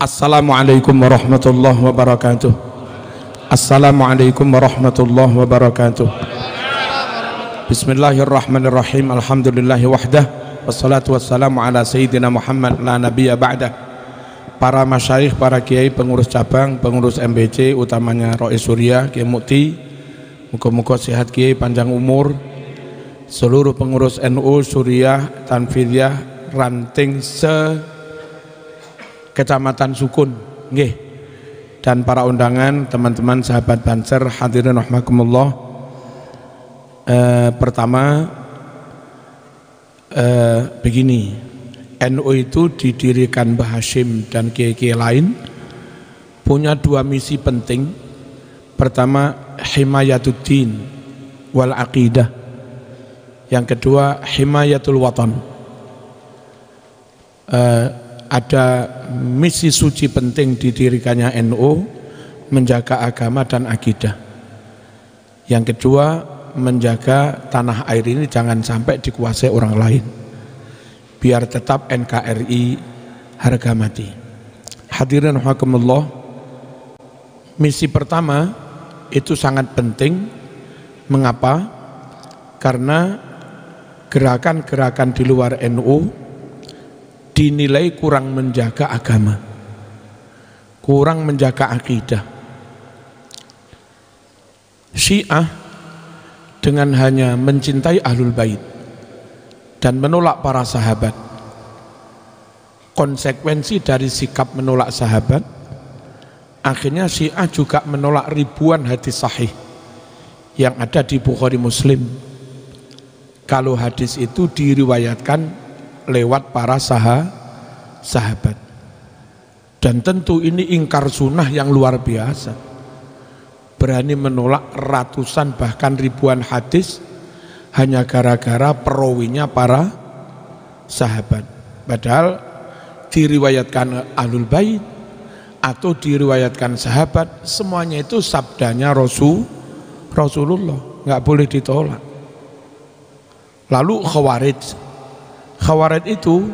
Assalamualaikum warahmatullahi wabarakatuh. Assalamualaikum warahmatullahi wabarakatuh. Bismillahirrahmanirrahim. Alhamdulillahi wahdah. Wassalatu wassalamu ala sayyidina Muhammad la nabiyya ba'dah. Para masyayikh, para kiai, pengurus cabang, pengurus MBC, utamanya Rois Surya, Kiai Mukti, muka-muka sehat kiai, panjang umur. Seluruh pengurus NU, Suriah, Tanfidiyah, ranting Kecamatan Sukun, nggih. Dan para undangan, teman-teman sahabat Banser, hadirin rahimakumullah. Pertama, begini, NU itu didirikan Mbah Hashim dan kiai-kiai lain punya dua misi penting. Pertama, himayatuddin wal aqidah. Yang kedua, himayatul watan. Ada misi suci penting didirikannya NU, menjaga agama dan akidah. Yang kedua, menjaga tanah air ini jangan sampai dikuasai orang lain, biar tetap NKRI harga mati. Hadirin rahimakumullah, misi pertama itu sangat penting. Mengapa? Karena gerakan-gerakan di luar NU dinilai kurang menjaga agama, kurang menjaga akidah. Syiah dengan hanya mencintai Ahlul Bait dan menolak para sahabat, konsekuensi dari sikap menolak sahabat, akhirnya Syiah juga menolak ribuan hadis sahih yang ada di Bukhari Muslim, kalau hadis itu diriwayatkan lewat para sahabat. Dan tentu ini ingkar sunnah yang luar biasa, berani menolak ratusan bahkan ribuan hadis hanya gara-gara perawinya para sahabat. Padahal diriwayatkan Ahlul Bait atau diriwayatkan sahabat, semuanya itu sabdanya Rasulullah, nggak boleh ditolak. Lalu Khawarij itu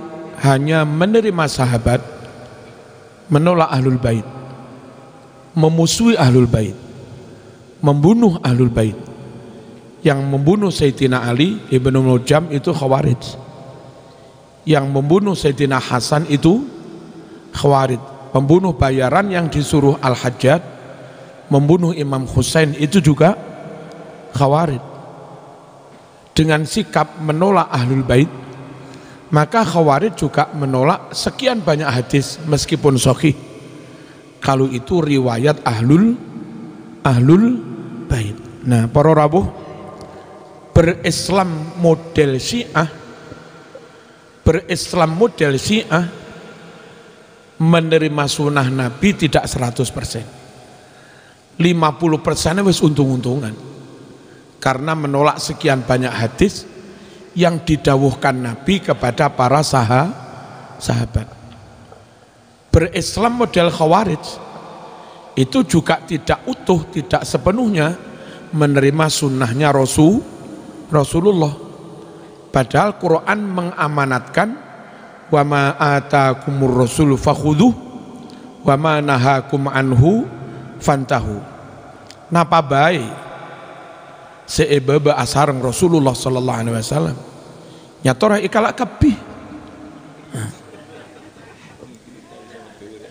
hanya menerima sahabat, menolak Ahlul Bait, memusuhi Ahlul Bait, membunuh Ahlul Bait. Yang membunuh Sayyidina Ali Ibnu Muljam itu Khawarij. Yang membunuh Sayyidina Hasan itu Khawarij. Pembunuh bayaran yang disuruh Al-Hajjaj membunuh Imam Husain itu juga Khawarij. Dengan sikap menolak Ahlul Bait, maka Khawarij juga menolak sekian banyak hadis meskipun sahih, kalau itu riwayat Ahlul Bait. Nah, para rawuh, berislam model Syiah, menerima sunnah Nabi tidak 100%, 50% wis untung-untungan, karena menolak sekian banyak hadis yang didawuhkan Nabi kepada para sahabat. Berislam model Khawarij itu juga tidak utuh, tidak sepenuhnya menerima sunnahnya Rasulullah. Padahal Quran mengamanatkan, wa ma atakumur rasul fakhudhuh wa ma nahakum anhu fantahu. Napa baik seebebe asareng Rasulullah sallallahu alaihi wasallam nyatora ikalak kabih.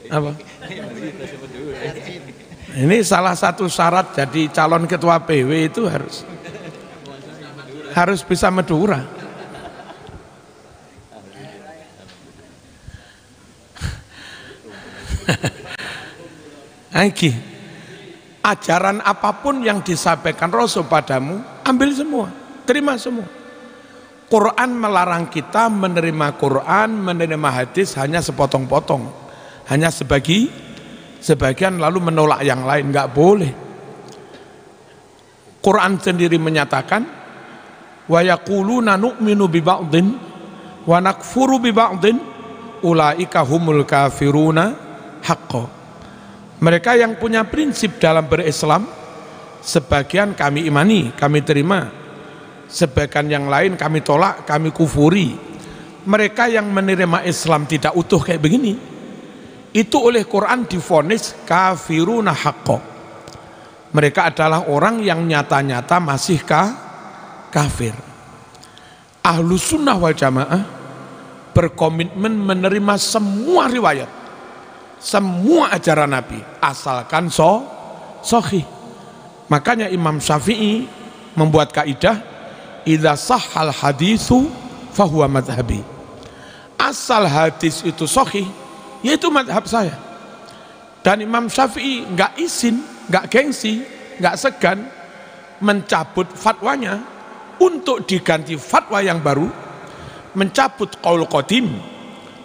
Apa? Ini salah satu syarat jadi calon ketua PW itu harus bisa Madura. Lagi ajaran apapun yang disampaikan Rasul padamu, ambil semua, terima semua. Quran melarang kita menerima Quran, menerima hadis hanya sepotong-potong, hanya sebagian lalu menolak yang lain, nggak boleh. Quran sendiri menyatakan, wa yaquluna nu'minu bi ba'dhin wa nakfuru bi ba'dhin ulaika humul kafiruna haqqo. Mereka yang punya prinsip dalam berislam, sebagian kami imani, kami terima, sebagian yang lain kami tolak, kami kufuri. Mereka yang menerima Islam tidak utuh kayak begini, itu oleh Quran divonis kafiruna haqqo. Mereka adalah orang yang nyata-nyata masih kafir. Ahlus sunnah wal jamaah berkomitmen menerima semua riwayat, semua ajaran Nabi, asalkan sahih. Makanya Imam Syafi'i membuat kaidah, idza sahhal haditsu fahuwa madhhabi. Asal hadis itu sahih, yaitu madhab saya. Dan Imam Syafi'i nggak izin, nggak gengsi, nggak segan mencabut fatwanya untuk diganti fatwa yang baru, mencabut qaul qadim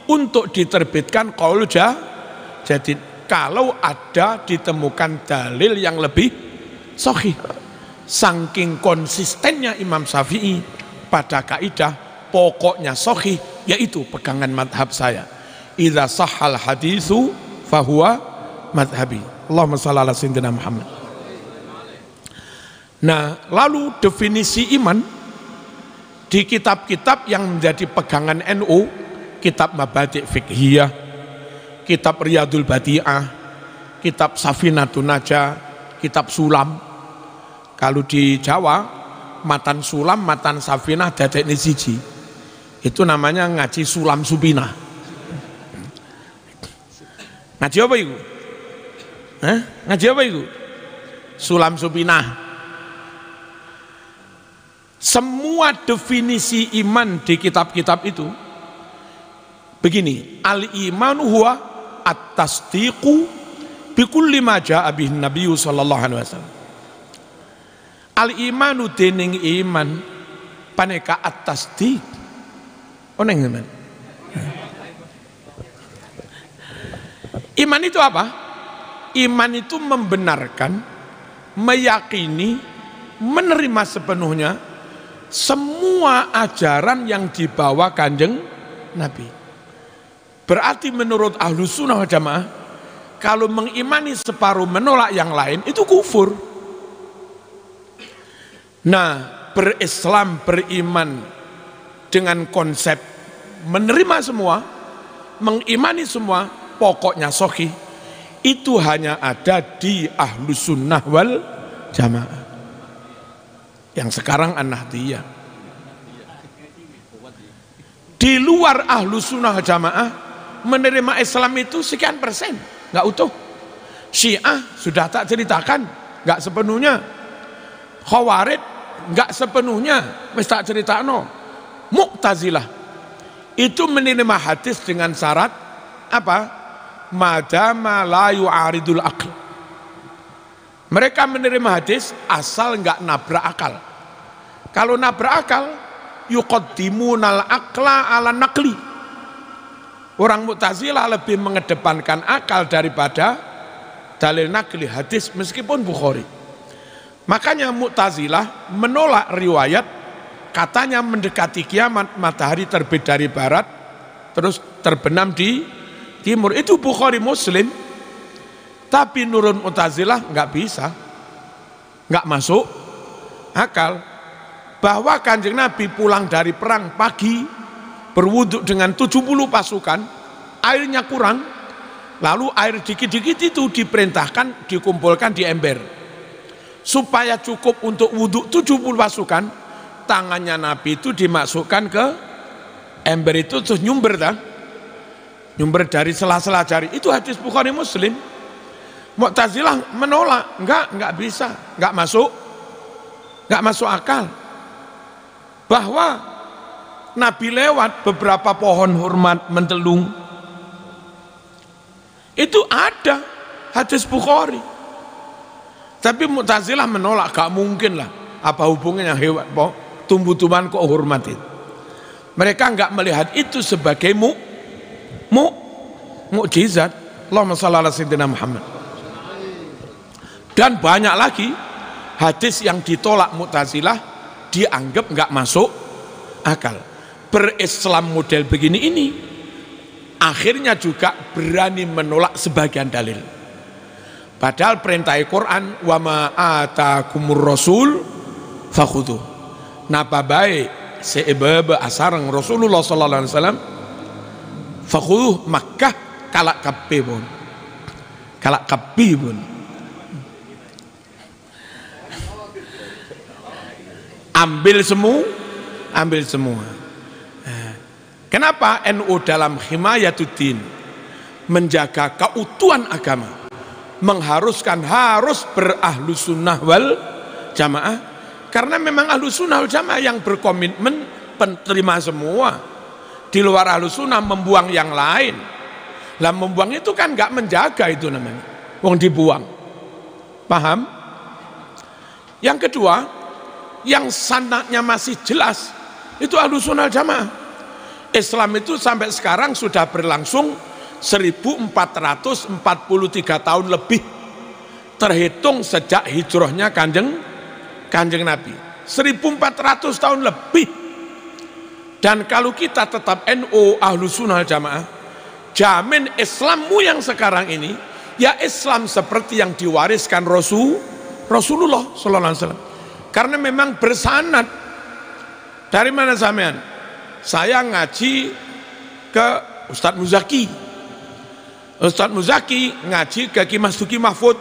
untuk diterbitkan qaul jadid kalau ada ditemukan dalil yang lebih sahih. Saking konsistennya Imam Syafi'i pada kaidah pokoknya sahih, yaitu pegangan madhab saya. Idza sahhal haditsu fahuwa madhabi. Allahumma shalli ala sayyidina Muhammad. Nah, lalu definisi iman di kitab-kitab yang menjadi pegangan NU, kitab Mabadi' Fiqhiyah, kitab Riyadul Badi'ah, kitab Safinatun Najah, kitab Sulam. Kalau di Jawa, matan Sulam, matan Safinah dadekne siji. Itu namanya ngaji Sulam Supinah. Ngaji apa itu? Ngaji apa itu? Sulam Supinah. Semua definisi iman di kitab-kitab itu begini, al-imanu huwa at-tasdiqu bi kulli ma jaa bihi Nabi sallallahu alaihi wasallam. Al-imanu dening iman paneka at-tasdiq. Oneng teman. Iman itu apa? Iman itu membenarkan, meyakini, menerima sepenuhnya semua ajaran yang dibawa Kanjeng Nabi. Berarti menurut Ahlus Sunnah wal Jamaah, kalau mengimani separuh menolak yang lain itu kufur. Nah, berislam, beriman dengan konsep menerima semua, mengimani semua, pokoknya sahih, itu hanya ada di Ahlus Sunnah wal Jamaah. Yang sekarang An-Nahdiyah. Di luar Ahlus Sunnah wal Jamaah menerima Islam itu sekian persen, nggak utuh. Syiah sudah tak ceritakan, nggak sepenuhnya. Khawarij nggak sepenuhnya, wis tak critakno. Mu'tazilah itu menerima hadis dengan syarat apa? Madama la yu'aridul aql. Mereka menerima hadis asal nggak nabrak akal. Kalau nabrak akal, yuqaddimunal aqla ala naqli. Orang Mu'tazilah lebih mengedepankan akal daripada dalil naqli hadis meskipun Bukhari. Makanya Mu'tazilah menolak riwayat katanya mendekati kiamat matahari terbit dari barat terus terbenam di timur. Itu Bukhari Muslim. Tapi nurun Mu'tazilah nggak bisa, nggak masuk akal. Bahwa Kanjeng Nabi pulang dari perang pagi berwudhu dengan 70 pasukan, airnya kurang, lalu air dikit-dikit itu diperintahkan dikumpulkan di ember supaya cukup untuk wudhu 70 pasukan. Tangannya Nabi itu dimasukkan ke ember itu terus nyumber nyumber dari sela-sela jari. Itu hadis Bukhari Muslim. Mu'tazilah menolak, enggak bisa, enggak masuk akal. Bahwa Nabi lewat beberapa pohon hormat mentelung, itu ada hadis Bukhari. Tapi Mu'tazilah menolak, gak mungkin lah. Apa hubungannya hewan, tumbuh-tumbuhan kok hormatin? Mereka enggak melihat itu sebagai mukjizat. Allahumma shalli ala sayyidina Muhammad. Dan banyak lagi hadis yang ditolak Mu'tazilah dianggap nggak masuk akal. Berislam model begini ini akhirnya juga berani menolak sebagian dalil. Padahal perintah Quran wa ma atakumur rasul fakhudhu. Napa baik seebebe asarang Rasulullah sallallahu alaihi wasallam fakhudhu Makkah kalak kape pun. Kalak kapi pun. Ambil semua. Kenapa NU dalam himayatuddin menjaga keutuhan agama, mengharuskan harus berahlu sunnah wal jamaah, karena memang ahlu sunnah wal jamaah yang berkomitmen penerima semua. Di luar ahlu sunnah membuang yang lain, lah membuang itu kan nggak menjaga, itu namanya wong dibuang. Paham? Yang kedua, yang sanadnya masih jelas itu ahlu sunnah wal jamaah. Islam itu sampai sekarang sudah berlangsung 1443 tahun lebih, terhitung sejak hijrahnya kanjeng Nabi, 1400 tahun lebih. Dan kalau kita tetap NU ahlu sunnah jamaah, jamin Islammu yang sekarang ini ya Islam seperti yang diwariskan Rasulullah sallallahu alaihi wasallam, karena memang bersanad. Dari mana sampean? Saya ngaji ke Ustadz Muzaki, Ustadz Muzaki ngaji ke Ki Mas Duki Mahfud,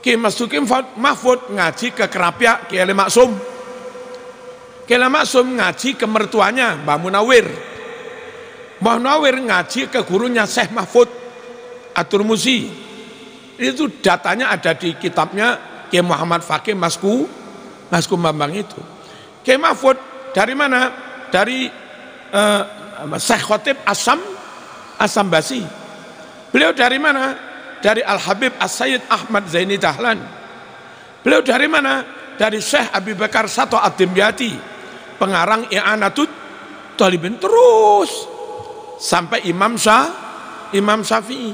Ki Mas Duki Mahfud ngaji ke Kerapia Ki Ele Maksum, Ki Ele Maksum ngaji ke mertuanya Mbah Munawir, Mbah Munawir ngaji ke gurunya Syekh Mahfud Atur Musi. Itu datanya ada di kitabnya Ki Muhammad Fakih Masku Bambang itu. Ki Mahfud dari mana? Dari Syekh Khotib Asam Basi. Beliau dari mana? Dari Al-Habib As-Sayyid Ahmad Zaini Dahlan. Beliau dari mana? Dari Syekh Abi Bakar Sato Ad-Dimyati, pengarang I'anatut Talibin, terus sampai Imam Syafi'i.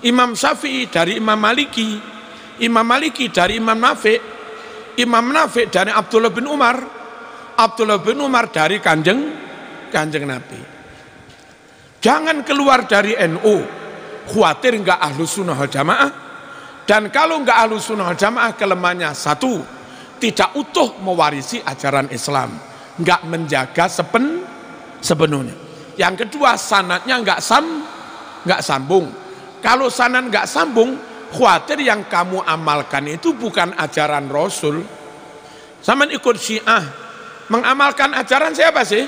Imam Syafi'i dari Imam Maliki, Imam Maliki dari Imam Nafi', Imam Nafi' dari Abdullah bin Umar, Abdullah bin Umar dari kanjeng Nabi. Jangan keluar dari NU khawatir enggak ahlu sunnah wal jamaah. Dan kalau enggak ahlu sunnah wal jamaah, kelemahannya satu, tidak utuh mewarisi ajaran Islam, enggak menjaga sepenuhnya. Yang kedua, sanadnya enggak sambung. Kalau sanad enggak sambung, khawatir yang kamu amalkan itu bukan ajaran Rasul. Zaman ikut Syiah, mengamalkan ajaran siapa sih?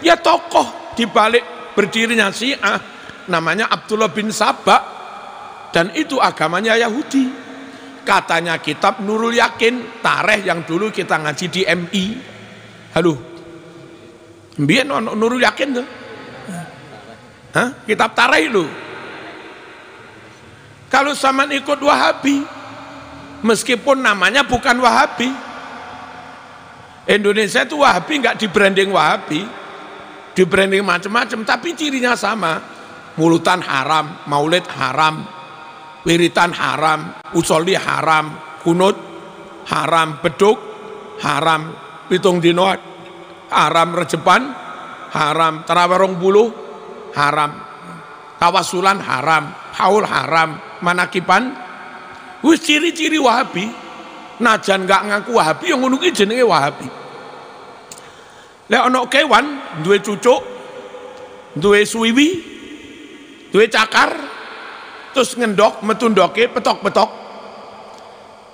Ya tokoh di balik berdirinya Syiah, namanya Abdullah bin Sabah, dan itu agamanya Yahudi. Katanya kitab Nurul Yakin, tareh yang dulu kita ngaji di MI. Halo, mbien Nurul Yakin tuh, kitab tareh lu. Kalau zaman ikut Wahabi, meskipun namanya bukan Wahabi, Indonesia itu Wahabi nggak di branding Wahabi, di branding macam-macam, tapi cirinya sama. Mulutan haram, maulid haram, wiritan haram, usoli haram, kunut haram, beduk haram, pitung dino haram, rejepan haram, tarawih 20 haram, tawasulan haram, haul haram, manakipan. Wis ciri-ciri Wahabi. Najan nggak ngaku Wahabi, yang ngono ki jenenge Wahabi. Lek ana kewan duwe cucuk, duwe suwiwi, duwe cakar, terus ngendok metu ndoke petok-petok,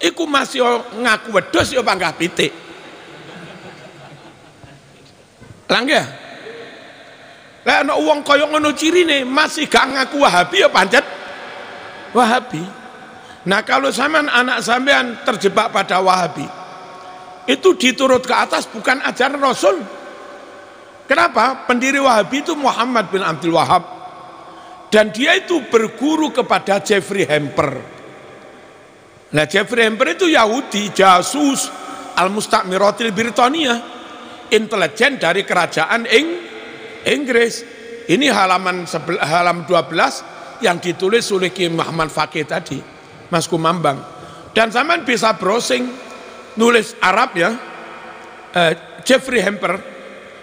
iku masih ngaku wedhus ya panggah pitik. Langga. Lek ana wong kaya ngono cirine masih gak ngaku Wahabi ya pancet Wahabi. Nah kalau sampean anak sampean terjebak pada Wahabi, itu diturut ke atas bukan ajaran Rasul. Kenapa? Pendiri Wahabi itu Muhammad bin Abdul Wahab, dan dia itu berguru kepada Jeffrey Hamper. Nah Jeffrey Hamper itu Yahudi, jasus Al-Mustakmiratil Britania, intelijen dari kerajaan Inggris. Ini halaman 12 yang ditulis oleh Ki Muhammad Fakih tadi, Mas Kumambang. Dan sampean bisa browsing, nulis Arab ya, Jeffrey Hamper,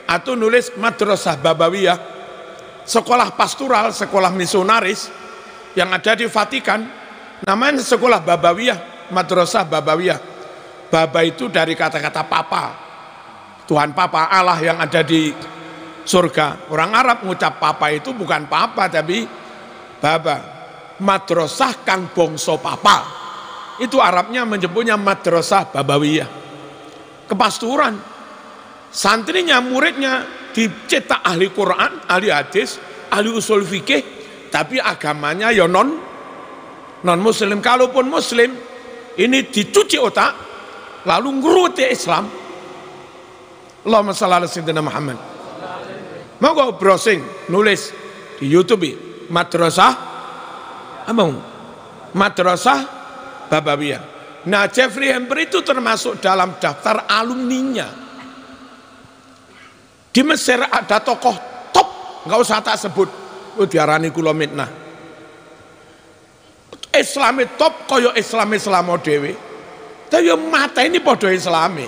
atau nulis Madrasah Babawiyah, sekolah pastoral, sekolah misionaris yang ada di Vatikan, namanya sekolah Babawiyah, Madrasah Babawiyah. Baba itu dari kata-kata papa, Tuhan Papa, Allah yang ada di surga. Orang Arab ngucap papa itu bukan papa tapi baba, madrasah kang bangsa papa. Itu Arabnya menyebutnya madrasah babawiyah. Kepasturan. Santrinya, muridnya dicetak ahli Quran, ahli hadis, ahli usul fikih, tapi agamanya ya non muslim. Kalaupun muslim, ini dicuci otak, lalu ngeruti Islam. Allahumma shalli ala sayyidina Muhammad. Mau kau browsing, nulis di YouTube, madrasah babawiyah. Nah, Jeffrey Hamper itu termasuk dalam daftar alumninya. Di Mesir ada tokoh top, nggak usah tak sebut, diarani kula mitnah. Islami top kaya Islam dhewe. Tapi mata ini podo Islami.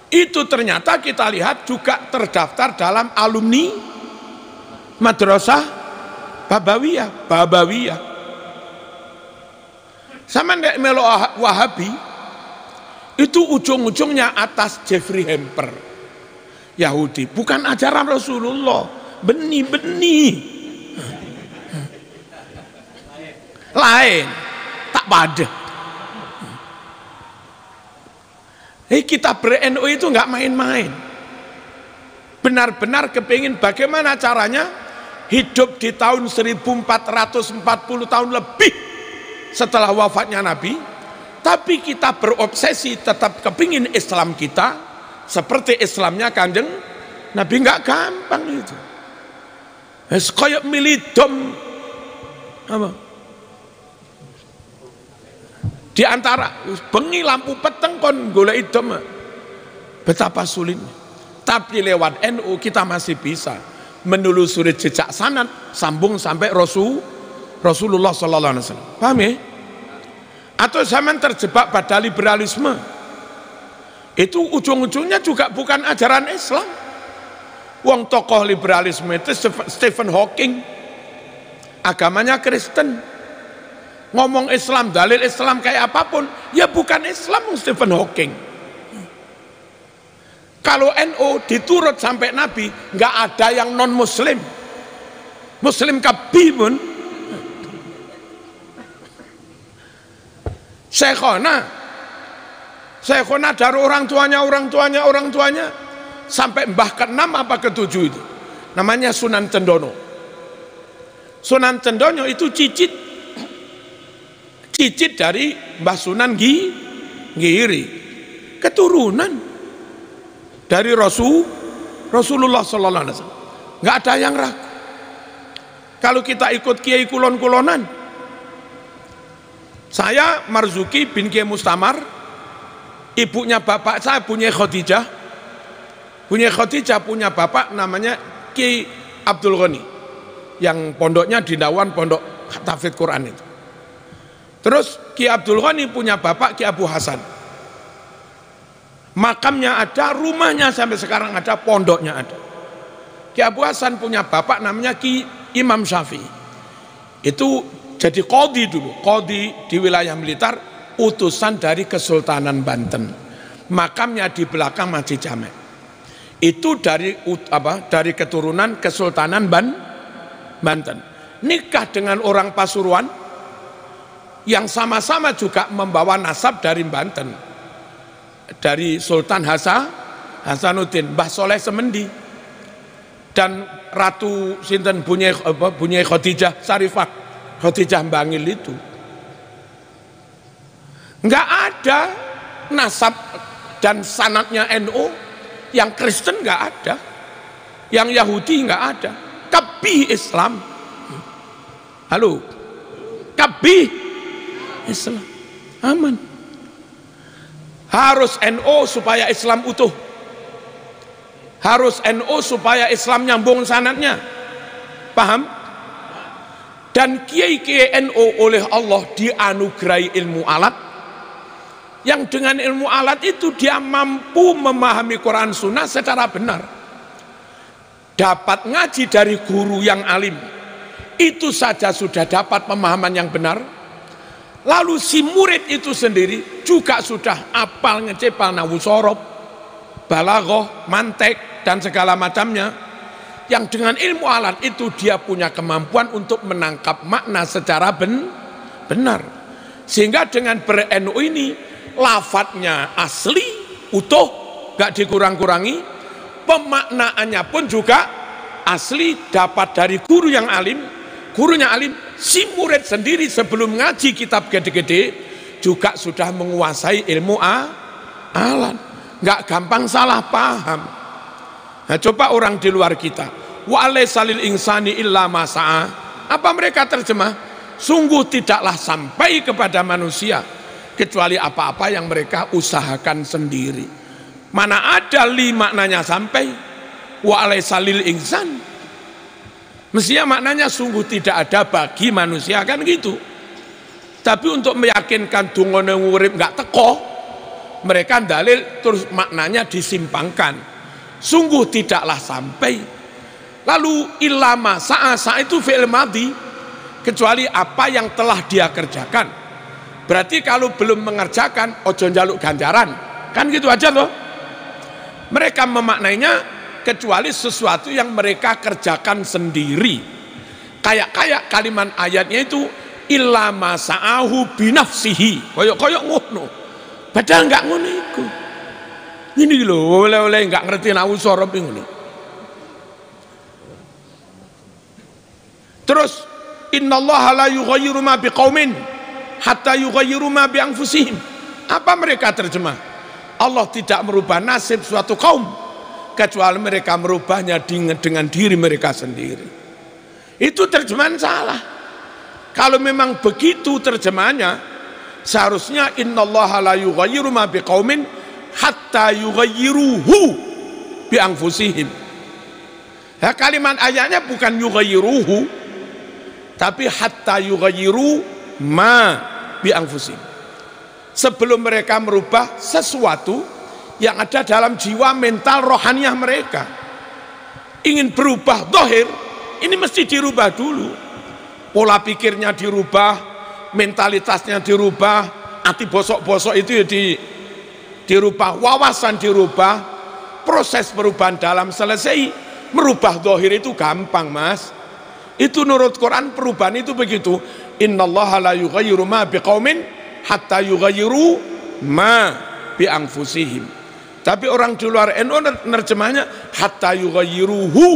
Itu ternyata kita lihat juga terdaftar dalam alumni madrasah babawiyah. Sama ndek melo Wahabi itu ujung-ujungnya atas Jeffrey Hamper. Yahudi, bukan ajaran Rasulullah, benih-benih lain, tak pada. Kita ber-NU itu nggak main-main, benar-benar kepingin bagaimana caranya hidup di tahun 1440 tahun lebih setelah wafatnya Nabi, tapi kita berobsesi tetap kepingin Islam kita seperti Islamnya Kanjeng Nabi. Nggak gampang itu. Kayak milih dom apa? Di antara bengi lampu peteng kon golek dom. Betapa sulitnya. Tapi lewat NU kita masih bisa menelusuri jejak sanad sambung sampai Rasulullah sallallahu alaihi wasallam. Paham ya? Atau zaman terjebak pada liberalisme. Itu ujung-ujungnya juga bukan ajaran Islam. Wong tokoh liberalisme itu Stephen Hawking, agamanya Kristen. Ngomong Islam, dalil Islam kayak apapun, ya bukan Islam Stephen Hawking. Kalau NU diturut sampai Nabi, nggak ada yang non Muslim. Muslim kabibun. Syekhona dari orang tuanya sampai mbah ke-6 apa ke-7 itu namanya Sunan Cendono. Sunan Cendono itu cicit dari Mbah Sunan Giri, keturunan dari Rasulullah sallallahu alaihi wasallam. Nggak ada yang ragu. Kalau kita ikut kiai kulon-kulonan, saya Marzuki bin Kiai Mustamar, ibunya bapak saya punya Khadijah punya bapak namanya Ki Abdul Ghani yang pondoknya di Dawan, pondok tahfidz Quran itu. Terus Ki Abdul Ghani punya bapak Ki Abu Hasan, makamnya ada, rumahnya sampai sekarang ada, pondoknya ada. Ki Abu Hasan punya bapak namanya Ki Imam Syafi'i, itu jadi qadhi dulu, qadhi di wilayah militer, utusan dari Kesultanan Banten. Makamnya di belakang Masjid Jamek. Itu dari keturunan Kesultanan Banten. Nikah dengan orang Pasuruan yang sama-sama juga membawa nasab dari Banten. Dari Sultan Hasanuddin, Mbah Soleh Semendi, dan Ratu sinten Bunyai Khadijah Sarifah, Khadijah Bangil itu. Enggak ada nasab dan sanadnya NU. Yang Kristen enggak ada, yang Yahudi enggak ada. Kabih Islam. Halo, kabih Islam, aman. Harus NU supaya Islam utuh, harus NU supaya Islam nyambung sanadnya, paham? Dan kiai-kiai NU oleh Allah dianugerahi ilmu alat, yang dengan ilmu alat itu dia mampu memahami Quran Sunnah secara benar. Dapat ngaji dari guru yang alim, itu saja sudah dapat pemahaman yang benar. Lalu si murid itu sendiri juga sudah apal ngecepal nahu sorob, balaghah, mantek, dan segala macamnya. yang dengan ilmu alat itu dia punya kemampuan untuk menangkap makna secara benar. Sehingga dengan ber-NU ini lafadznya asli, utuh, gak dikurang-kurangi, pemaknaannya pun juga asli, dapat dari guru yang alim. Gurunya alim, si murid sendiri sebelum ngaji kitab gede-gede juga sudah menguasai ilmu alat, gak gampang salah paham. Nah, coba orang di luar kita, wa alaisalil insani illa ma sa'a, apa mereka terjemah? Sungguh tidaklah sampai kepada manusia kecuali apa-apa yang mereka usahakan sendiri. Mana ada maknanya sampai wa alaisalil insan, mestinya maknanya sungguh tidak ada bagi manusia, kan gitu. Tapi untuk meyakinkan dungone urip nggak teko, mereka dalil terus maknanya disimpangkan. Sungguh tidaklah sampai. Lalu ilama sa'a itu fi'il madhi, kecuali apa yang telah dia kerjakan. Berarti kalau belum mengerjakan ojo njaluk ganjaran, kan gitu aja loh. Mereka memaknainya kecuali sesuatu yang mereka kerjakan sendiri. Kayak kalimat ayatnya itu illa ma sa'ahu binafsihi, koyok ngono. Padahal enggak ngono iku. Ini lho, oleh-oleh enggak ngerti nahu sorob ini. Terus innallaha la yughayyiru ma biqaumin hatta yughayyiru ma bi anfusihim. Apa mereka terjemah? Allah tidak merubah nasib suatu kaum kecuali mereka merubahnya dengan diri mereka sendiri. Itu terjemahan salah. Kalau memang begitu terjemahannya, seharusnya innallaha la yughayyiru ma biqaumin hatta yughayyiruhu bi anfusihim. Ya, kalimat ayatnya bukan yughayyiruhu, tapi hatta yughayyiru ma bi anfusihim. Sebelum mereka merubah sesuatu yang ada dalam jiwa mental rohaniah mereka, ingin berubah zahir, ini mesti dirubah dulu. Pola pikirnya dirubah, mentalitasnya dirubah, hati bosok-bosok itu ya dirubah, wawasan dirubah, proses perubahan dalam selesai. Merubah zahir itu gampang, Mas. Itu menurut Quran perubahan itu begitu. Innallaha la yughayyiru ma biqaumin hatta yughayyiru ma bi anfusihim. Tapi orang di luar NU nerjemahnya hatta yughayyiruhu,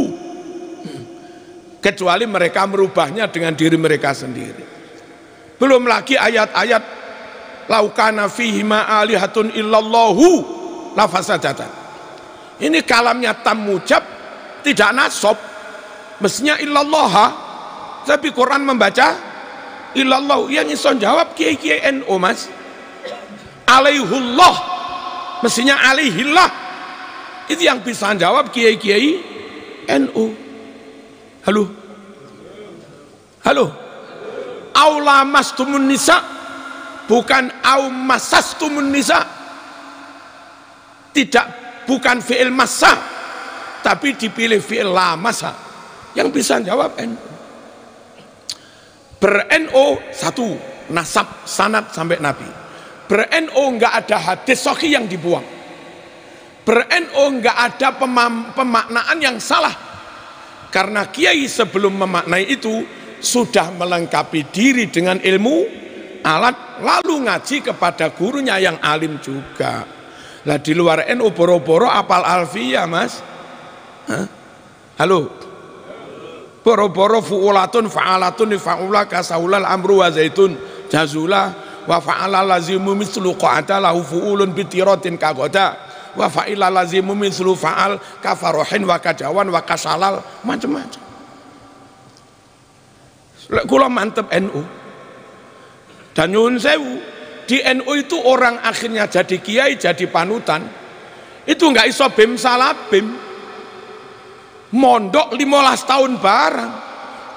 kecuali mereka merubahnya dengan diri mereka sendiri. Belum lagi ayat-ayat laukana fihi ma alihatun illallahu la fasadata. Ini kalamnya tam mujab, tidak nasab, mestinya illallaha, tapi Quran membaca illallah. Yang iso jawab kiai-kiai NU, Mas. Alaihullah, mestinya alaihillah. Itu yang bisa jawab kiai-kiai NU. Halo. Aula mastumun nisa, bukan au masastumun nisa. Tidak, bukan fi'il massa, tapi dipilih fi'il la masa. Yang bisa jawab NU. Ber-NU satu, nasab sanad sampai Nabi. Ber-NU enggak ada hadis sahih yang dibuang. Ber-NU enggak ada pemaknaan yang salah. Karena kiai sebelum memaknai itu sudah melengkapi diri dengan ilmu alat, lalu ngaji kepada gurunya yang alim juga. Lah di luar NU boro-boro apal alfiyah, Mas. Halo. Boro-boro fu'ulatun fa'alatun fa'ula kasaulal amru wa zaitun jazula wa fa'ala lazimu mislu qa'ata lahu fu'ulun bitiratin kagoda wa fa'ila lazimu mislu fa'al kafarohin wa kajawan wa kasalal, macam-macam. Kula mantep NU. Dan nyuwun sewu, di NU itu orang akhirnya jadi kiai, jadi panutan, itu nggak iso bim salabim. Mondok 15 tahun barang,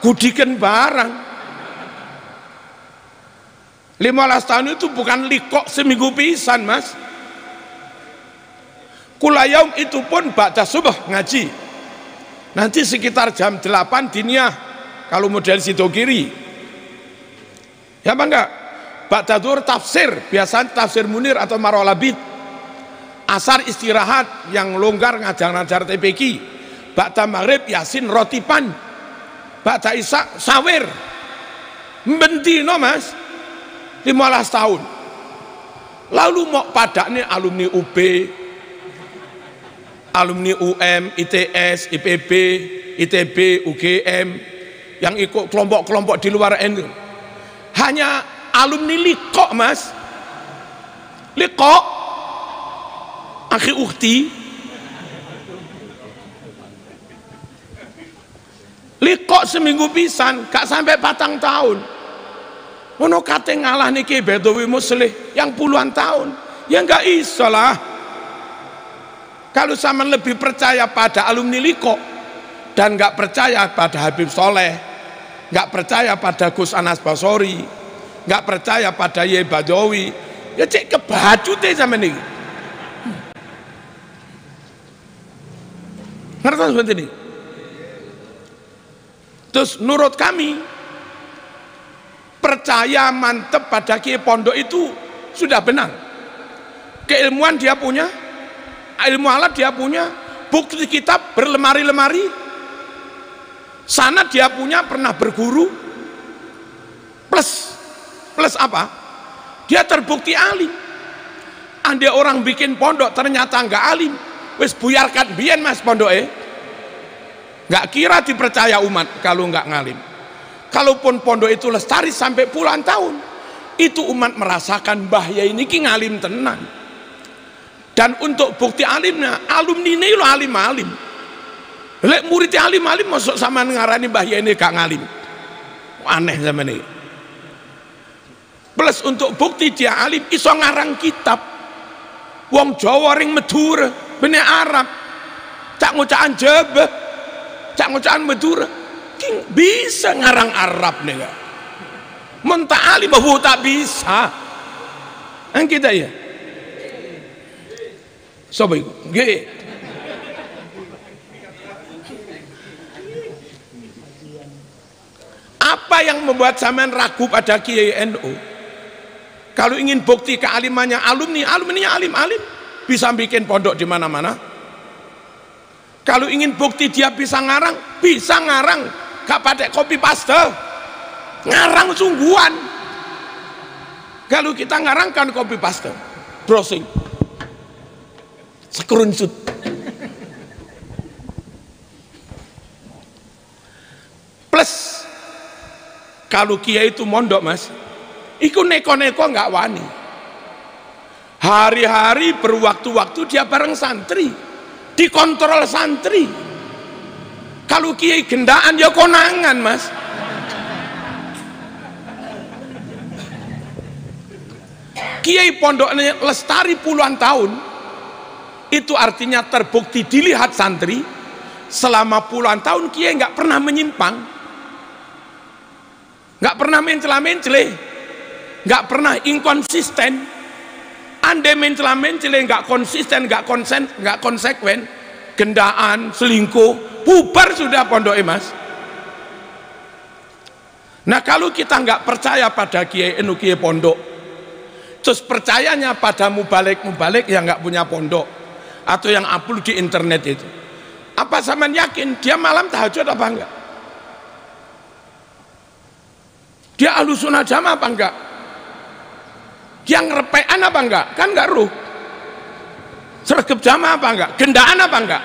gudikan barang. 15 tahun itu bukan likok seminggu pisan, Mas. Kulayaum itu pun ba'da subuh ngaji. Nanti sekitar jam 8 diniyah, kalau model sido kiri. Ya apa enggak? Ba'da dhuhr tafsir, biasanya tafsir Munir atau Marolabid. Asar istirahat, yang longgar ngajar-ngajar TPQ. ba'da maghrib Yasin rotipan, ba'da Isya sawir. Bendino Mas 15 tahun. Lalu mau padakne alumni UB, alumni UM, ITS, IPB, ITB, UGM yang ikut kelompok-kelompok di luar NU. Hanya alumni Liqo Mas. Liqo akhi ukhti. Liqo seminggu pisan, gak sampai 4 tahun. Ono kate ngalah niki Bedowi Muslih yang puluhan tahun. Ya enggak iso lah. Kalau sama lebih percaya pada alumni Liqo dan enggak percaya pada Habib Soleh, enggak percaya pada Gus Anas Basori, enggak percaya pada Ye Badawi, ya cek kebajute sama niki. Ngerti seperti ini? Terus menurut kami percaya mantep pada kiai pondok itu sudah benar. Keilmuan dia punya, ilmu alat dia punya, bukti kitab berlemari-lemari, sanad dia punya, pernah berguru, plus apa? Dia terbukti alim. Andai orang bikin pondok ternyata enggak alim, wis buyarkan biyen Mas pondoke, enggak kira dipercaya umat kalau enggak ngalim. Kalaupun pondok itu lestari sampai puluhan tahun, itu umat merasakan bahaya ini ki ngalim tenang. Dan untuk bukti alimnya, alumni ini lo alim-alim. Lek muridnya alim-alim masuk sama ngarani bahaya ini gak ngalim. Aneh zaman ini. Plus untuk bukti dia alim, iso ngarang kitab. Wong Jawa ring Madura, bener Arab. Cak ngucaan Jawa, cak ngucaan Madura. Bisa ngarang Arab nih gak? Mentah alim bahwa tak bisa. Yang kita ya. Sobat itu, apa yang membuat sampean ragu pada Kiai NU? Kalau ingin bukti kealimannya alumninya alim-alim, bisa bikin pondok di mana-mana. Kalau ingin bukti dia bisa ngarang, gak pakai copy paste, ngarang sungguhan. Kalau kita ngarang kan copy paste, browsing, screenshot. Plus kalau kiai itu mondok Mas, iku neko-neko nggak wani. Hari-hari berwaktu-waktu dia bareng santri, dikontrol santri. Kalau kiai gendaan ya konangan Mas. Kiai pondoknya lestari puluhan tahun, itu artinya terbukti dilihat santri selama puluhan tahun kiai nggak pernah menyimpang, nggak pernah mencela-mencele, nggak pernah inkonsisten. Andai mencela-mencele nggak konsisten, nggak konsekuen, gendaan, selingkuh, bubar sudah pondoknya Mas. Nah kalau kita nggak percaya pada kiai NU, kiai pondok, terus percayanya pada mubalik yang nggak punya pondok atau yang upload di internet itu, apa sampean yakin dia malam tahajud apa enggak? Dia ahlus sunnah jamaah apa enggak? Dia ngerepean apa enggak? Kan enggak ruh. Sergap jamaah apa enggak? Gendaan apa enggak?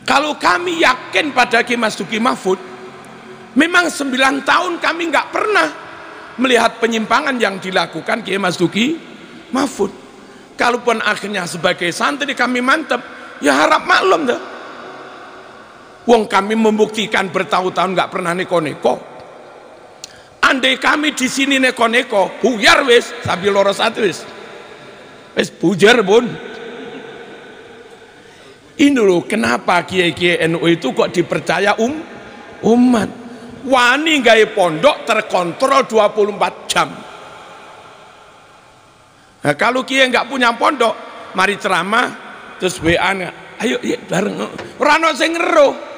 Kalau kami yakin pada Ki Mas Duki Mahfud, memang 9 tahun kami nggak pernah melihat penyimpangan yang dilakukan Ki Mas Duki Mahfud. Kalaupun akhirnya sebagai santri kami mantep, ya harap maklum dah. Wong kami membuktikan bertahun-tahun nggak pernah neko-neko. Andai kami di sini neko-neko, buyar wis, sambil loro satu wis bujar pun. Ini loh kenapa kiai-kiai NU itu kok dipercaya umat. Wani gawe pondok terkontrol 24 jam. Nah, kalau kiai nggak punya pondok, mari ceramah terus WA, ayo ya, bareng. Ora ono sing ngeruh.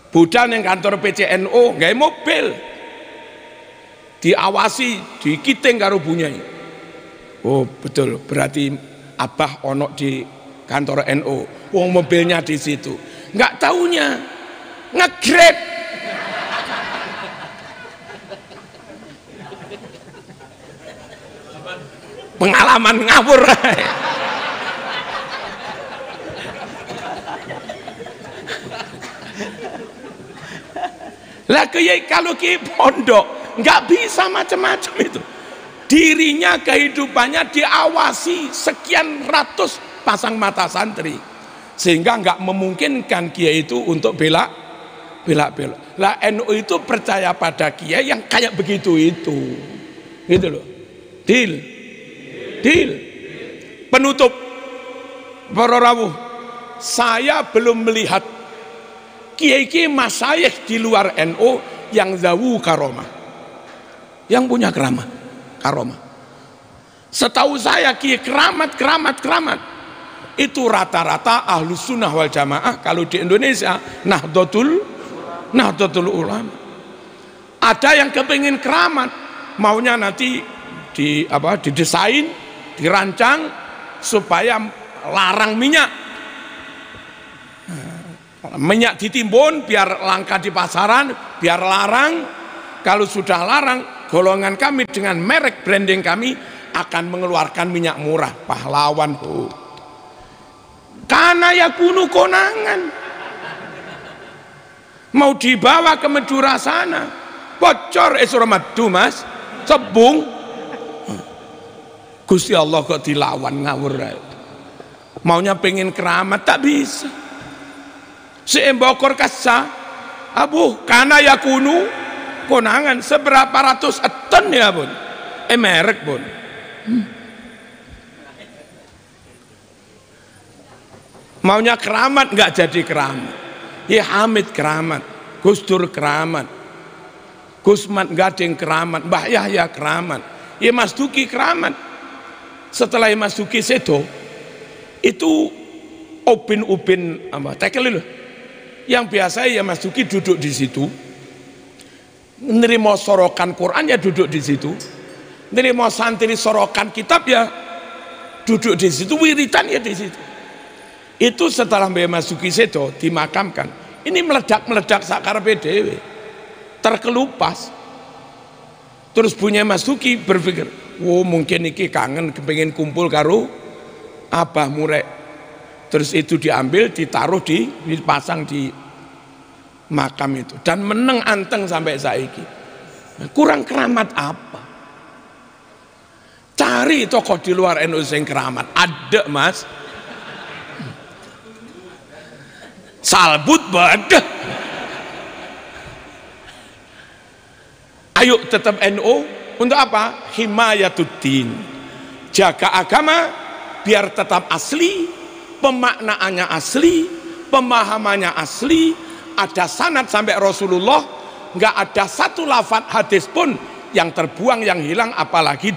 Budal yang kantor PCNU gawe mobil, diawasi, dikiting karo bunyai. Oh betul, berarti abah ono di kantor NU. Wong mobilnya di situ. Nggak taunya nge-grab. Pengalaman ngawur. Lah kalau kiai pondok nggak bisa macam-macam itu. Dirinya, kehidupannya diawasi sekian ratus pasang mata santri, sehingga nggak memungkinkan kiai itu untuk bela. Lah NU itu percaya pada kiai yang kayak begitu itu, gitu loh. Deal. Penutup para rawuh, saya belum melihat kiai-kiai masyayikh di luar NU yang zawu karomah, yang punya karomah. Setahu saya kiai keramat itu rata-rata ahlus sunnah wal jamaah. Kalau di Indonesia Nahdlatul Ulama. Ada yang kepingin keramat, maunya nanti didesain, dirancang supaya larang minyak ditimbun biar langka di pasaran, biar larang. Kalau sudah larang, golongan kami dengan merek branding kami akan mengeluarkan minyak murah. Pahlawan karena yakunu konangan, mau dibawa ke Madura sana, bocor Esramadu mas, cebung. Gusti Allah kok dilawan ngawur. Maunya pengen keramat tak bisa. Seembokor kasa abu karena yakunu konangan seberapa ratus ton ya bun, merek bun. Maunya keramat nggak jadi keramat. Ya Hamid keramat, Gus Dur keramat, Gusman Gading keramat, Mbah Yahya keramat, ya Mas Duki keramat. Setelah Mas Duki sedo itu ubin tekel loh. Yang biasa ya Mas Duki duduk di situ, nerima sorokan Quran ya duduk di situ, nerima santri sorokan kitab ya duduk di situ, wiritan ya di situ. Itu setelah Mbah Mas Duki sedo dimakamkan, ini meledak sakarepe dhewe, terkelupas. Terus punya Mas Duki berpikir, mungkin iki kangen kepengen kumpul karo Abah Murek. Terus itu diambil, ditaruh dipasang di makam itu, dan meneng anteng sampai saiki. Kurang keramat apa? Cari tokoh di luar NU sing keramat, ada mas. Salbut badah. Ayo tetap NU untuk apa? Himayatuddin, jaga agama biar tetap asli, pemaknaannya asli, pemahamannya asli, ada sanad sampai Rasulullah, nggak ada satu lafaz hadis pun yang terbuang, yang hilang, apalagi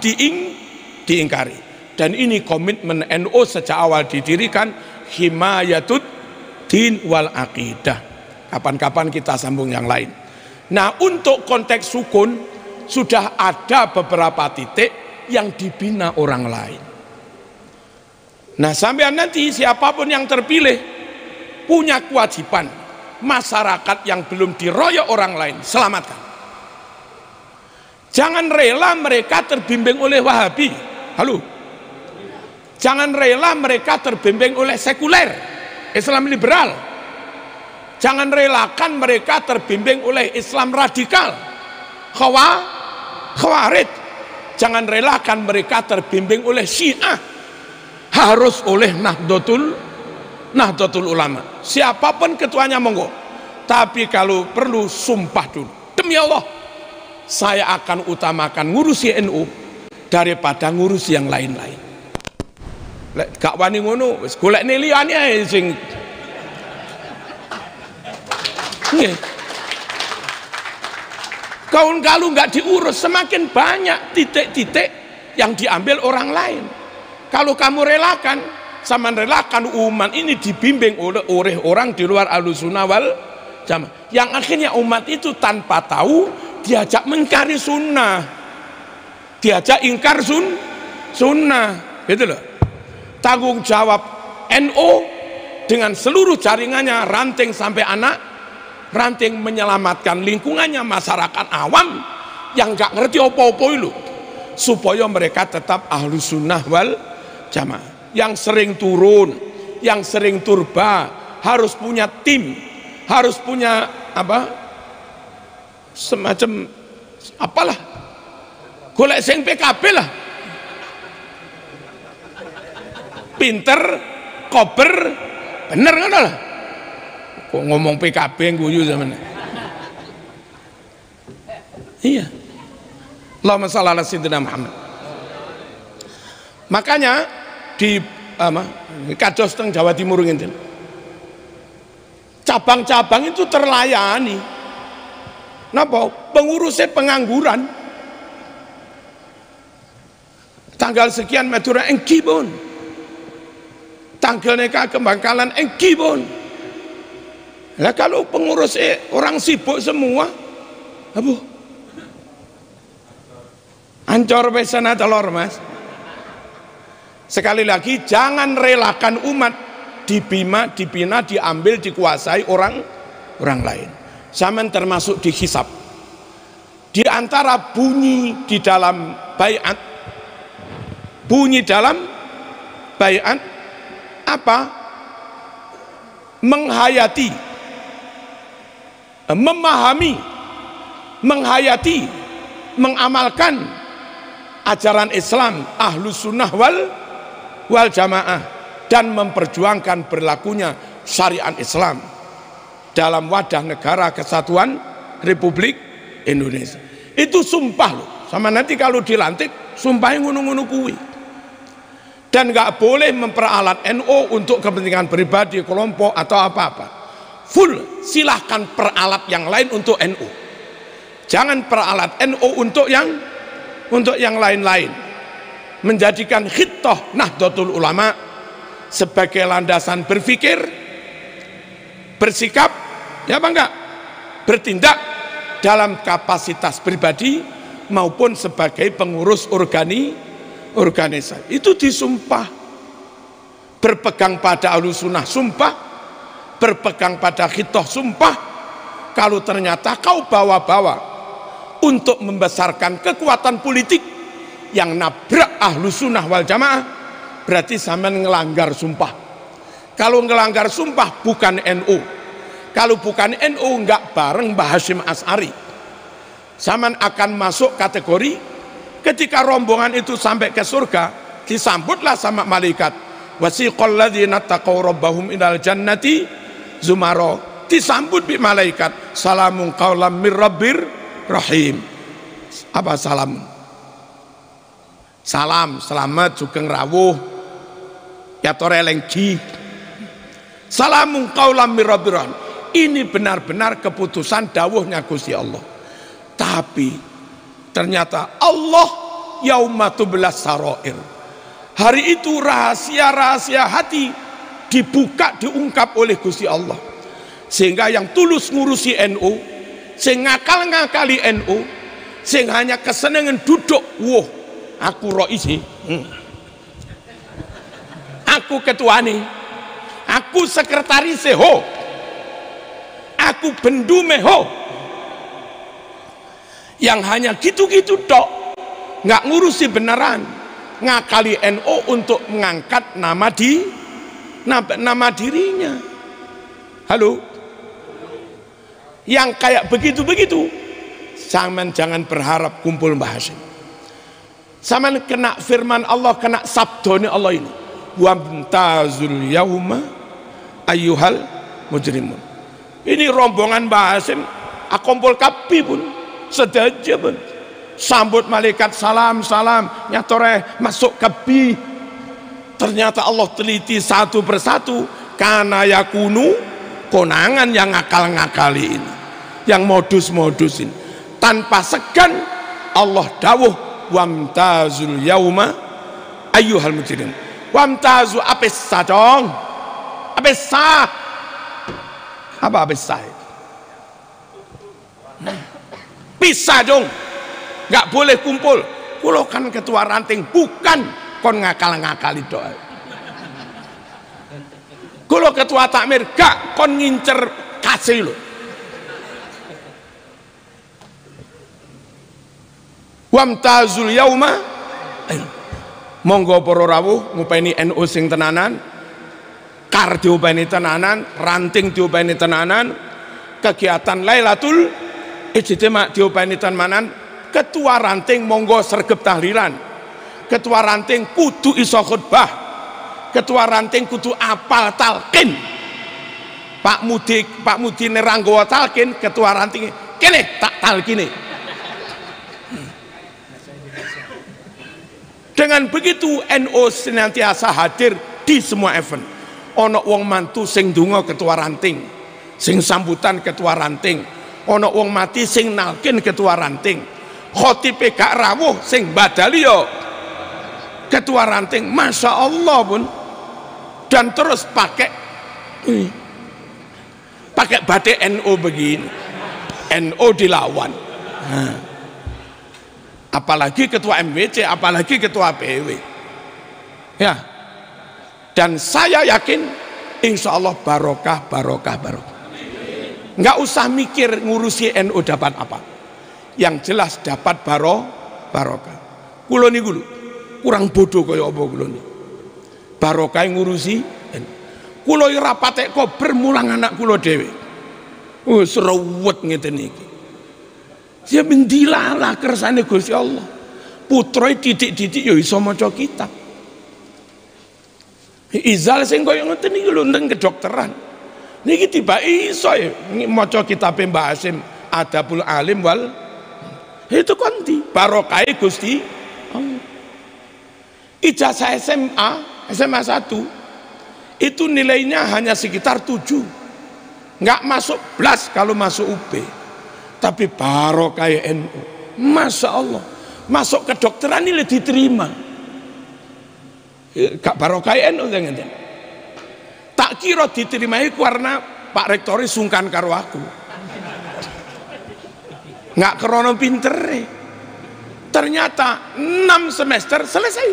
diingkari. Dan ini komitmen NU sejak awal didirikan, himayatuddin wal aqidah. Kapan-kapan kita sambung yang lain. Nah, untuk konteks sukun sudah ada beberapa titik yang dibina orang lain. Nah, sampai nanti siapapun yang terpilih punya kewajiban, masyarakat yang belum diroyok orang lain selamatkan. Jangan rela mereka terbimbing oleh Wahabi. Halo. Jangan rela mereka terbimbing oleh sekuler, Islam liberal. Jangan relakan mereka terbimbing oleh Islam radikal, Khawarij. Jangan relakan mereka terbimbing oleh Syiah. Harus oleh Nahdlatul Ulama. Siapapun ketuanya monggo. Tapi kalau perlu sumpah dulu. Demi Allah, saya akan utamakan ngurusi NU daripada ngurusi yang lain-lain. Lek gak wani ngono, wis golekne liyane ae sing. Nggih. Kalau nggak diurus, semakin banyak titik-titik yang diambil orang lain. Kalau kamu relakan, sama relakan umat ini dibimbing oleh orang di luar Ahlussunnah wal Jamaah, yang akhirnya umat itu tanpa tahu diajak mengingkari sunnah, diajak ingkar sunnah, gitu loh. Tanggung jawab NU dengan seluruh jaringannya, ranting sampai anak, ranting menyelamatkan lingkungannya, masyarakat awam yang gak ngerti apa-apa itu, supaya mereka tetap Ahlus Sunnah wal Jamaah. Yang sering turun, yang sering turba, harus punya tim, harus punya apa, semacam apalah, golek sing PKB lah, pinter, kober, bener kan lah. Kok ngomong PKB yang guyu zaman. Iya. Allahumma shalli ala sayyidina Muhammad. Makanya di kados teng Jawa Timur ngenten, cabang-cabang itu terlayani. Napa? Pengurusnya pengangguran. Tanggal sekian Madura engki pun. Tanggal neka Kebangkalan engki pun. Lah kalau pengurusnya orang sibuk semua, apa? Ancor pesana telur, Mas. Sekali lagi, jangan relakan umat dibina, diambil, dikuasai orang lain. Zaman termasuk dihisab. Di antara bunyi di dalam baiat, apa? Menghayati, memahami, menghayati, mengamalkan ajaran Islam Ahlus Sunnah wal Jamaah, dan memperjuangkan berlakunya syariat Islam dalam wadah negara kesatuan Republik Indonesia. Itu sumpah loh, sama nanti kalau dilantik sumpahnya ngono-ngono kuwi. Dan nggak boleh memperalat NU untuk kepentingan pribadi, kelompok atau apa-apa. Full, silahkan peralat yang lain untuk NU. Jangan peralat NU untuk yang lain-lain. Menjadikan khittah Nahdlatul Ulama sebagai landasan berpikir, bersikap, ya apa enggak, bertindak dalam kapasitas pribadi maupun sebagai pengurus organisasi. Itu disumpah. Berpegang pada Ahlus Sunnah sumpah, berpegang pada khittah sumpah. Kalau ternyata kau bawa-bawa untuk membesarkan kekuatan politik yang nabrak Ahlus Sunnah wal Jamaah, berarti sampean ngelanggar sumpah. Kalau ngelanggar sumpah bukan NU. Kalau bukan NU enggak bareng Mbah Hasyim Asy'ari. Sampean akan masuk kategori ketika rombongan itu sampai ke surga, disambutlah sama malaikat. Wasiqal ladzina taqaw rabbahum ilal jannati zumara. Disambut bi malaikat, salamun qaulam mir rabbir rahim. Apa salam? Salam, selamat, sugeng rawuh, ya torelengji. Salamun qaulam mir rabbir rahim. Ini benar-benar keputusan dawuhnya Gusti Allah. Tapi ternyata Allah yaumatublas sarair. Hari itu rahasia-rahasia hati dibuka, diungkap oleh Gusti Allah. Sehingga yang tulus ngurusi NU, sing ngakal-ngakali NU, sing hanya kesenengan duduk, wah, aku roisi, aku ketuane, aku sekretaris ho, aku bendume ho. Yang hanya gitu-gitu tok, nggak ngurusi beneran, ngakali NU untuk mengangkat nama dirinya. Halo, yang kayak begitu-begitu, jangan berharap kumpul Mbah Hasyim. Sama kena firman Allah, kena sabdone Allah ini, wamtazul yauma ayyuhal mujrimun. Ini rombongan Mbah Hasyim akumpul kapi pun sedaja pun sambut malaikat, salam nyatore masuk kapi. Ternyata Allah teliti satu persatu, karena yakunu konangan yang ngakal-ngakali ini, yang modus-modus ini, tanpa segan Allah dawuh wamtazul yauma ayyuhal mujrimun. Wamtazu apesa dong, apesa apa apesa? Pisah dong, nggak boleh kumpul. Kulo kan ketua ranting, bukan kon ngakal-ngakali doa. Kulo ketua takmir gak kon ngincer kasih lho. Wamtazul yauma, monggo para rawuh ngupeni NU sing tenanan, kar diupeni tenanan, ranting diupeni tenanan, kegiatan Lailatul Ijtima diupeni tenanan, ketua ranting monggo sregep tahlilan, ketua ranting kudu iso khutbah, ketua ranting kudu apal talqin. Pak Mudi neranggawa talqin, ketua ranting kene tak talqine. Dengan begitu NU senantiasa hadir di semua event. Ono wong mantu sing donga ketua ranting, sing sambutan ketua ranting, ono wong mati sing nalkin ketua ranting, khotibe gak rawuh sing badali yo ketua ranting. Masya Allah pun. Dan terus pakai batik NU begini, NU dilawan. Apalagi ketua MWC, apalagi ketua PW. Ya. Dan saya yakin insya Allah barokah. Nggak usah mikir ngurusi NU dapat apa. Yang jelas dapat barokah. Kulo niku lho, kurang bodoh kaya apa kulo niku. Barokah ngurusi NU. Kulo ora patek kober mulang anak kulo dhewe. Wis ruwet ngeten iki. Dia mendilalah kersane Gusti Allah. Putra didik-didik ya iso maca kitab. Izal sing koyo ngoten iki lho ndeng kedokteran. Niki tiba iso ya maca kitab Mbah Hasim Adabul Alim wal itu konti barokah Gusti Allah. Ijazah SMA 1 itu nilainya hanya sekitar 7. Nggak masuk belas kalau masuk UP. Tapi barokah NU, masya Allah, masuk kedokteran ini diterima. Gak barokah NU dengan tak kira diterima karena Pak Rektori sungkan karo aku, nggak krono pinter. Ternyata 6 semester selesai,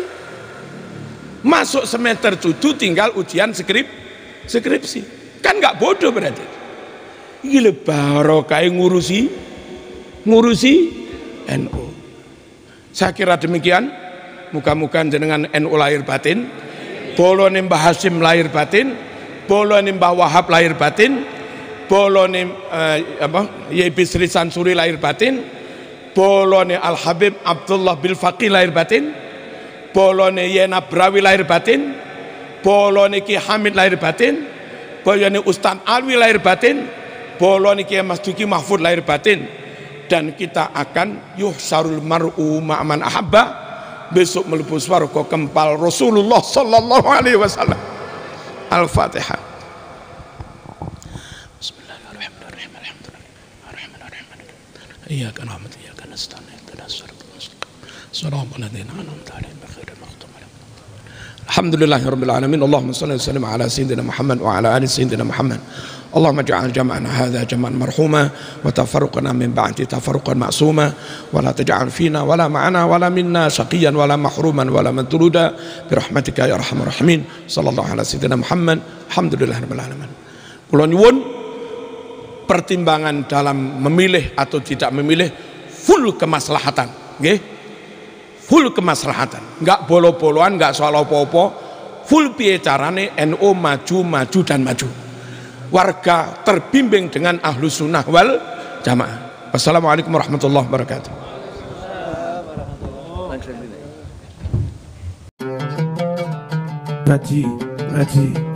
masuk semester 7 tinggal ujian skripsi, kan nggak bodoh berarti. Gila barokah ngurusi NU. Saya kira demikian. Muka-muka jenengan NU lahir batin, bolone Mbah Hasim lahir batin, bolone Mbah Wahab lahir batin, bolone Yai Bisri Sansuri lahir batin, bolone Al Habib Abdullah Bil Faqih lahir batin, bolone Yena Brawi lahir batin, bolone Ki Hamid lahir batin, bolone Ustaz Alwi lahir batin, bolone Kiai Mas Duki Mahfud lahir batin. Dan kita akan yuhsarul mar'u ma'man ahabba, besok mlebu swarga kempal Rasulullah sallallahu alaihi wasallam. Al-Fatihah. Bismillahirrahmanirrahim. Alhamdulillah. Iyyaka na'budu wa iyyaka nasta'in. Ihdinas siratal mustaqim. Shiratal ladzina an'amta 'alaihim ghairil maghdubi 'alaihim. Alhamdulillahirabbil alamin. Allahumma shalli wa sallim ala sayyidina Muhammad wa ala ali sayyidina Muhammad. اللهم اجعل جمعنا هذا جمعا مرحوما وتفرقنا من بعد تفرقا معصوما ولا تجعل فينا ولا معنا ولا منا شقيا ولا محروما ولا مطرودا برحمتك يا ارحم الراحمين صلى الله على سيدنا محمد الحمدلله رب العالمين. Kula nyuwun pertimbangan dalam memilih atau tidak memilih full kemaslahatan, nggih. Full kemaslahatan, enggak bolo-boloan, enggak soal apa-apa, full piye carane NU maju dan maju. Warga terbimbing dengan Ahlus Sunnah wal Jamaah. Wassalamualaikum warahmatullahi wabarakatuh. Ngaji